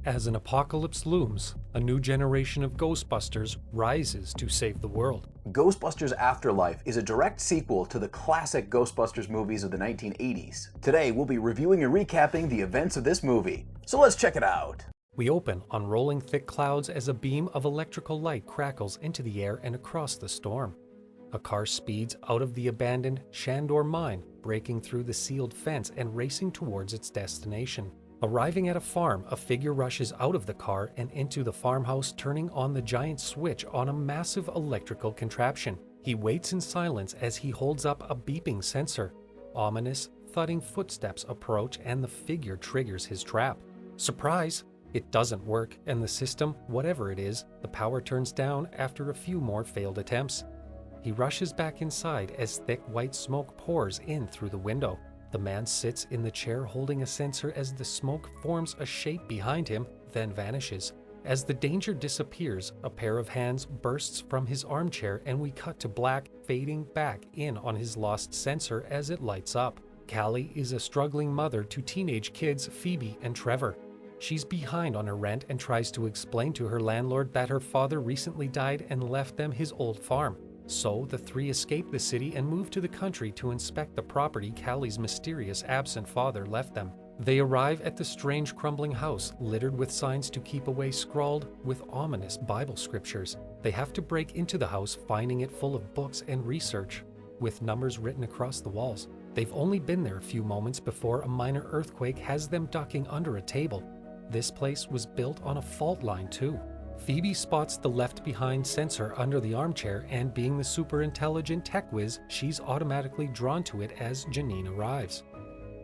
As an apocalypse looms, a new generation of Ghostbusters rises to save the world. Ghostbusters Afterlife is a direct sequel to the classic Ghostbusters movies of the 1980s. Today, we'll be reviewing and recapping the events of this movie. So let's check it out. We open on rolling thick clouds as a beam of electrical light crackles into the air and across the storm. A car speeds out of the abandoned Shandor mine, breaking through the sealed fence and racing towards its destination. Arriving at a farm, a figure rushes out of the car and into the farmhouse, turning on the giant switch on a massive electrical contraption. He waits in silence as he holds up a beeping sensor. Ominous, thudding footsteps approach and the figure triggers his trap. Surprise! It doesn't work, and the system, whatever it is, the power turns down after a few more failed attempts. He rushes back inside as thick white smoke pours in through the window. The man sits in the chair holding a sensor as the smoke forms a shape behind him, then vanishes. As the danger disappears, a pair of hands bursts from his armchair and we cut to black, fading back in on his lost sensor as it lights up. Callie is a struggling mother to teenage kids Phoebe and Trevor. She's behind on her rent and tries to explain to her landlord that her father recently died and left them his old farm. So the three escape the city and move to the country to inspect the property Callie's mysterious absent father left them. They arrive at the strange crumbling house, littered with signs to keep away scrawled with ominous Bible scriptures. They have to break into the house, finding it full of books and research, with numbers written across the walls. They've only been there a few moments before a minor earthquake has them ducking under a table. This place was built on a fault line too. Phoebe spots the left-behind sensor under the armchair, and being the super-intelligent tech whiz, she's automatically drawn to it as Janine arrives.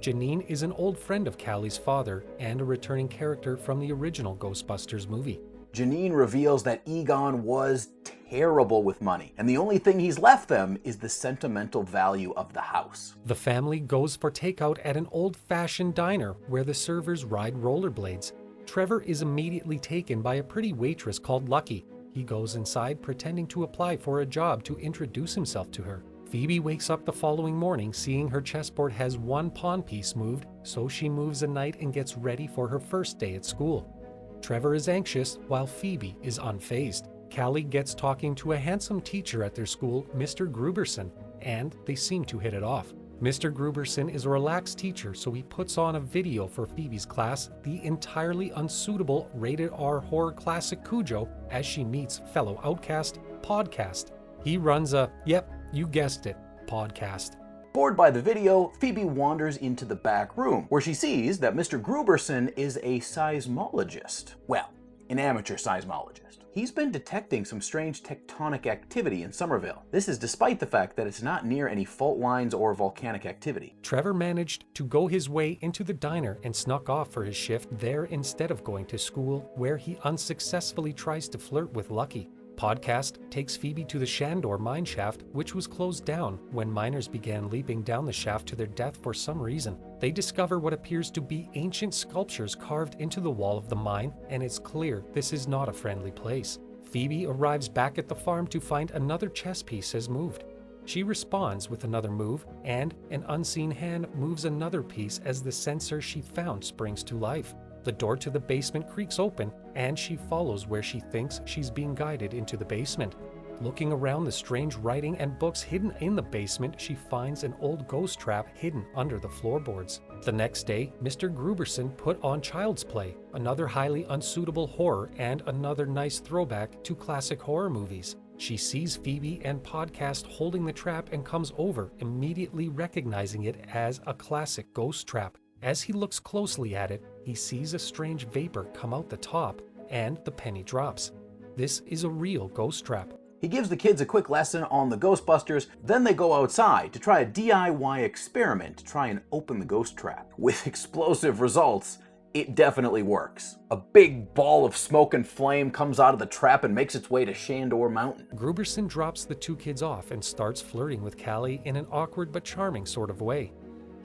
Janine is an old friend of Callie's father and a returning character from the original Ghostbusters movie. Janine reveals that Egon was terrible with money, and the only thing he's left them is the sentimental value of the house. The family goes for takeout at an old-fashioned diner where the servers ride rollerblades. Trevor is immediately taken by a pretty waitress called Lucky. He goes inside pretending to apply for a job to introduce himself to her. Phoebe wakes up the following morning seeing her chessboard has one pawn piece moved, so she moves a knight and gets ready for her first day at school. Trevor is anxious while Phoebe is unfazed. Callie gets talking to a handsome teacher at their school, Mr. Gruberson, and they seem to hit it off. Mr. Gruberson is a relaxed teacher, so he puts on a video for Phoebe's class, the entirely unsuitable rated R horror classic Cujo, as she meets fellow outcast, Podcast. He runs a, yep, you guessed it, podcast. Bored by the video, Phoebe wanders into the back room, where she sees that Mr. Gruberson is a seismologist. Well, an amateur seismologist. He's been detecting some strange tectonic activity in Somerville. This is despite the fact that it's not near any fault lines or volcanic activity. Trevor managed to go his way into the diner and snuck off for his shift there instead of going to school, where he unsuccessfully tries to flirt with Lucky. Podcast takes Phoebe to the Shandor mine shaft, which was closed down when miners began leaping down the shaft to their death for some reason. They discover what appears to be ancient sculptures carved into the wall of the mine, and it's clear this is not a friendly place. Phoebe arrives back at the farm to find another chess piece has moved. She responds with another move, and an unseen hand moves another piece as the sensor she found springs to life. The door to the basement creaks open, and she follows where she thinks she's being guided into the basement. Looking around the strange writing and books hidden in the basement, she finds an old ghost trap hidden under the floorboards. The next day, Mr. Gruberson put on Child's Play, another highly unsuitable horror and another nice throwback to classic horror movies. She sees Phoebe and Podcast holding the trap and comes over, immediately recognizing it as a classic ghost trap. As he looks closely at it, he sees a strange vapor come out the top, and the penny drops. This is a real ghost trap. He gives the kids a quick lesson on the Ghostbusters, then they go outside to try a DIY experiment to try and open the ghost trap. With explosive results, it definitely works. A big ball of smoke and flame comes out of the trap and makes its way to Shandor Mountain. Gruberson drops the two kids off and starts flirting with Callie in an awkward but charming sort of way.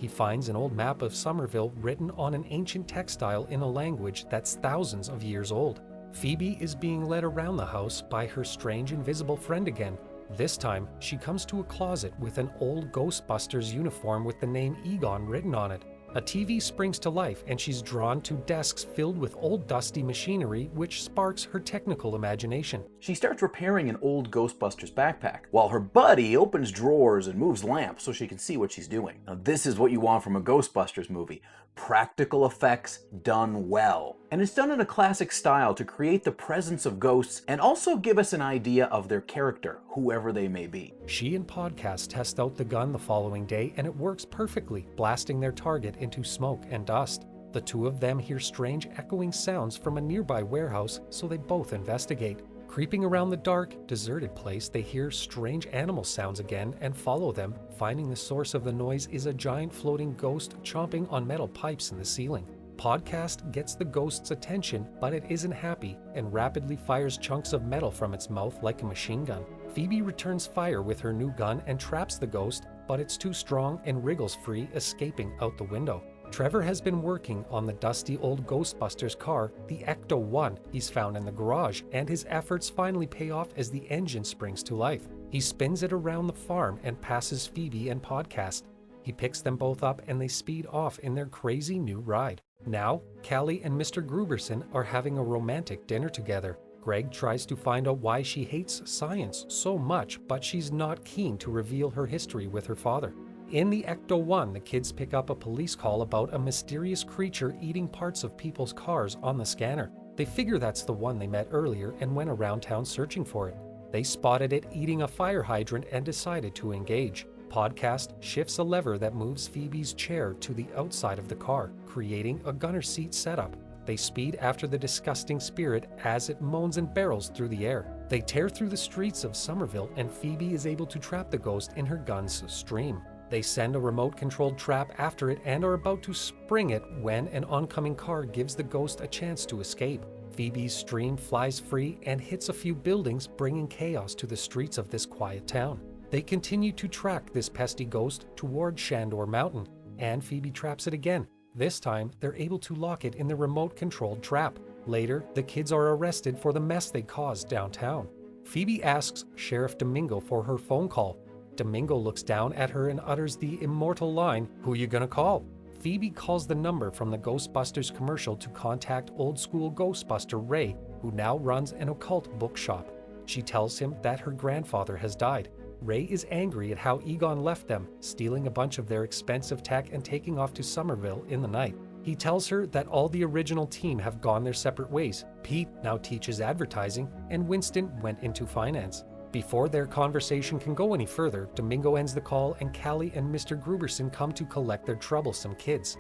He finds an old map of Somerville written on an ancient textile in a language that's thousands of years old. Phoebe is being led around the house by her strange invisible friend again. This time, she comes to a closet with an old Ghostbusters uniform with the name Egon written on it. A TV springs to life and she's drawn to desks filled with old dusty machinery, which sparks her technical imagination. She starts repairing an old Ghostbusters backpack, while her buddy opens drawers and moves lamps so she can see what she's doing. Now this is what you want from a Ghostbusters movie. Practical effects done well. And it's done in a classic style to create the presence of ghosts and also give us an idea of their character, whoever they may be. She and Podcast test out the gun the following day and it works perfectly, blasting their target into smoke and dust. The two of them hear strange echoing sounds from a nearby warehouse, so they both investigate. Creeping around the dark, deserted place, they hear strange animal sounds again and follow them, finding the source of the noise is a giant floating ghost chomping on metal pipes in the ceiling. Podcast gets the ghost's attention, but it isn't happy and rapidly fires chunks of metal from its mouth like a machine gun. Phoebe returns fire with her new gun and traps the ghost, but it's too strong and wriggles free, escaping out the window. Trevor has been working on the dusty old Ghostbusters car, the Ecto-1 he's found in the garage, and his efforts finally pay off as the engine springs to life. He spins it around the farm and passes Phoebe and Podcast. He picks them both up and they speed off in their crazy new ride. Now, Callie and Mr. Gruberson are having a romantic dinner together. Greg tries to find out why she hates science so much, but she's not keen to reveal her history with her father. In the Ecto-1, the kids pick up a police call about a mysterious creature eating parts of people's cars on the scanner. They figure that's the one they met earlier and went around town searching for it. They spotted it eating a fire hydrant and decided to engage. Podcast shifts a lever that moves Phoebe's chair to the outside of the car, creating a gunner seat setup. They speed after the disgusting spirit as it moans and barrels through the air. They tear through the streets of Somerville and Phoebe is able to trap the ghost in her gun's stream. They send a remote-controlled trap after it and are about to spring it when an oncoming car gives the ghost a chance to escape. Phoebe's stream flies free and hits a few buildings, bringing chaos to the streets of this quiet town. They continue to track this pesky ghost toward Shandor Mountain, and Phoebe traps it again. This time, they're able to lock it in the remote-controlled trap. Later, the kids are arrested for the mess they caused downtown. Phoebe asks Sheriff Domingo for her phone call. Domingo looks down at her and utters the immortal line, "Who you gonna call?" Phoebe calls the number from the Ghostbusters commercial to contact old-school Ghostbuster Ray, who now runs an occult bookshop. She tells him that her grandfather has died. Ray is angry at how Egon left them, stealing a bunch of their expensive tech and taking off to Somerville in the night. He tells her that all the original team have gone their separate ways. Pete now teaches advertising, and Winston went into finance. Before their conversation can go any further, Domingo ends the call and Callie and Mr. Gruberson come to collect their troublesome kids.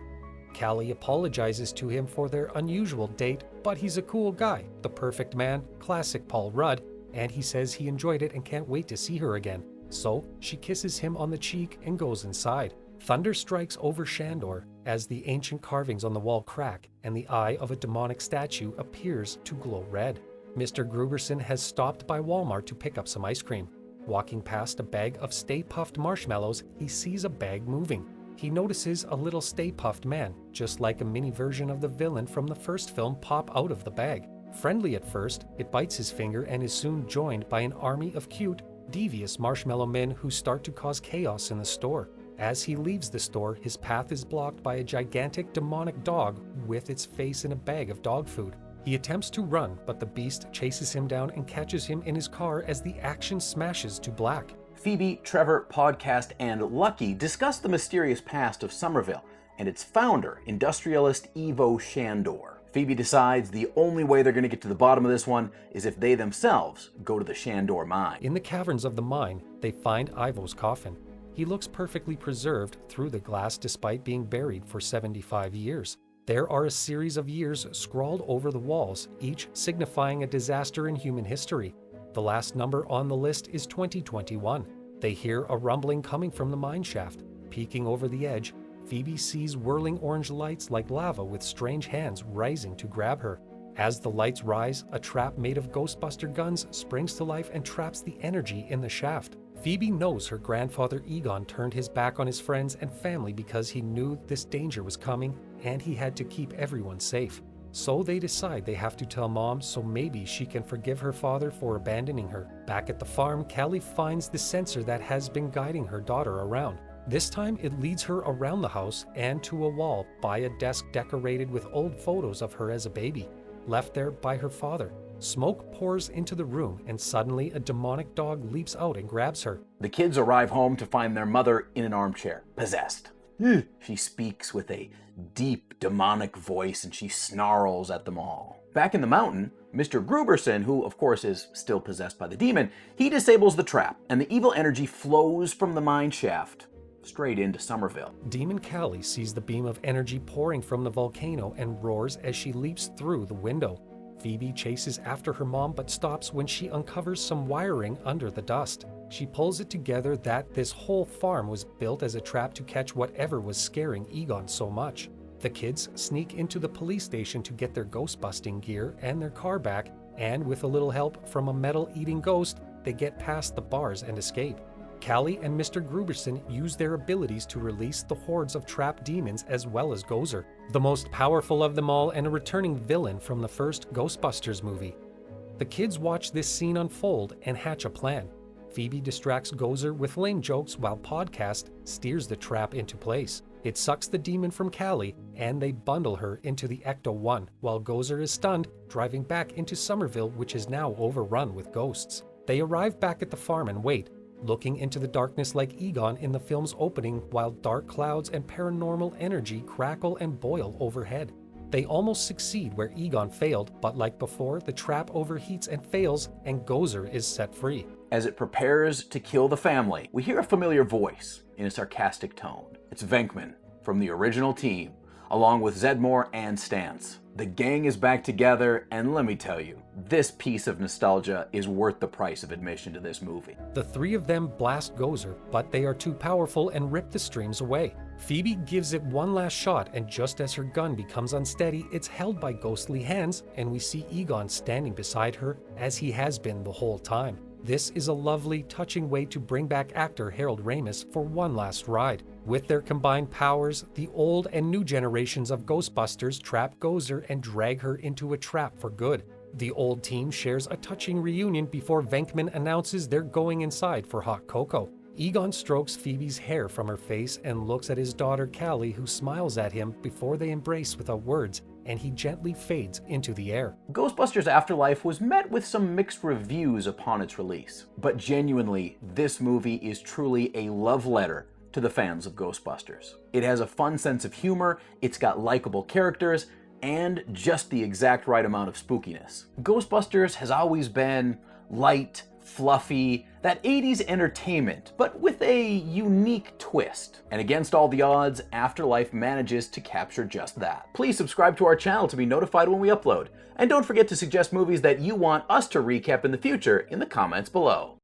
Callie apologizes to him for their unusual date, but he's a cool guy, the perfect man, classic Paul Rudd, and he says he enjoyed it and can't wait to see her again. So she kisses him on the cheek and goes inside. Thunder strikes over Shandor as the ancient carvings on the wall crack and the eye of a demonic statue appears to glow red. Mr. Gruberson has stopped by Walmart to pick up some ice cream. Walking past a bag of Stay Puft marshmallows, he sees a bag moving. He notices a little Stay Puft man, just like a mini version of the villain from the first film, pop out of the bag. Friendly at first, it bites his finger and is soon joined by an army of cute, devious marshmallow men who start to cause chaos in the store. As he leaves the store, his path is blocked by a gigantic demonic dog with its face in a bag of dog food. He attempts to run, but the beast chases him down and catches him in his car as the action smashes to black. Phoebe, Trevor, Podcast, and Lucky discuss the mysterious past of Somerville and its founder, industrialist Ivo Shandor. Phoebe decides the only way they're going to get to the bottom of this one is if they themselves go to the Shandor mine. In the caverns of the mine, they find Ivo's coffin. He looks perfectly preserved through the glass despite being buried for 75 years. There are a series of years scrawled over the walls, each signifying a disaster in human history. The last number on the list is 2021. They hear a rumbling coming from the mine shaft. Peeking over the edge, Phoebe sees whirling orange lights like lava with strange hands rising to grab her. As the lights rise, a trap made of Ghostbuster guns springs to life and traps the energy in the shaft. Phoebe knows her grandfather Egon turned his back on his friends and family because he knew this danger was coming and he had to keep everyone safe. So they decide they have to tell Mom so maybe she can forgive her father for abandoning her. Back at the farm, Callie finds the sensor that has been guiding her daughter around. This time it leads her around the house and to a wall by a desk decorated with old photos of her as a baby, left there by her father. Smoke pours into the room and suddenly a demonic dog leaps out and grabs her. The kids arrive home to find their mother in an armchair, possessed. She speaks with a deep demonic voice and she snarls at them all. Back in the mountain, Mr. Gruberson, who of course is still possessed by the demon, he disables the trap and the evil energy flows from the mine shaft straight into Somerville. Demon Callie sees the beam of energy pouring from the volcano and roars as she leaps through the window. Phoebe chases after her mom but stops when she uncovers some wiring under the dust. She pulls it together that this whole farm was built as a trap to catch whatever was scaring Egon so much. The kids sneak into the police station to get their ghost-busting gear and their car back, and with a little help from a metal-eating ghost, they get past the bars and escape. Callie and Mr. Gruberson use their abilities to release the hordes of trapped demons as well as Gozer, the most powerful of them all and a returning villain from the first Ghostbusters movie. The kids watch this scene unfold and hatch a plan. Phoebe distracts Gozer with lame jokes while Podcast steers the trap into place. It sucks the demon from Callie and they bundle her into the Ecto-1 while Gozer is stunned, driving back into Somerville, which is now overrun with ghosts. They arrive back at the farm and wait, looking into the darkness like Egon in the film's opening while dark clouds and paranormal energy crackle and boil overhead. They almost succeed where Egon failed, but like before, the trap overheats and fails and Gozer is set free. As it prepares to kill the family, we hear a familiar voice in a sarcastic tone. It's Venkman from the original team, along with Zedmore and Stantz. The gang is back together, and let me tell you, this piece of nostalgia is worth the price of admission to this movie. The three of them blast Gozer, but they are too powerful and rip the streams away. Phoebe gives it one last shot, and just as her gun becomes unsteady, it's held by ghostly hands, and we see Egon standing beside her, as he has been the whole time. This is a lovely, touching way to bring back actor Harold Ramis for one last ride. With their combined powers, the old and new generations of Ghostbusters trap Gozer and drag her into a trap for good. The old team shares a touching reunion before Venkman announces they're going inside for hot cocoa. Egon strokes Phoebe's hair from her face and looks at his daughter Callie, who smiles at him before they embrace without words, and he gently fades into the air. Ghostbusters Afterlife was met with some mixed reviews upon its release, but genuinely, this movie is truly a love letter to the fans of Ghostbusters. It has a fun sense of humor, it's got likable characters, and just the exact right amount of spookiness. Ghostbusters has always been light, fluffy, that 80s entertainment, but with a unique twist. And against all the odds, Afterlife manages to capture just that. Please subscribe to our channel to be notified when we upload. And don't forget to suggest movies that you want us to recap in the future in the comments below.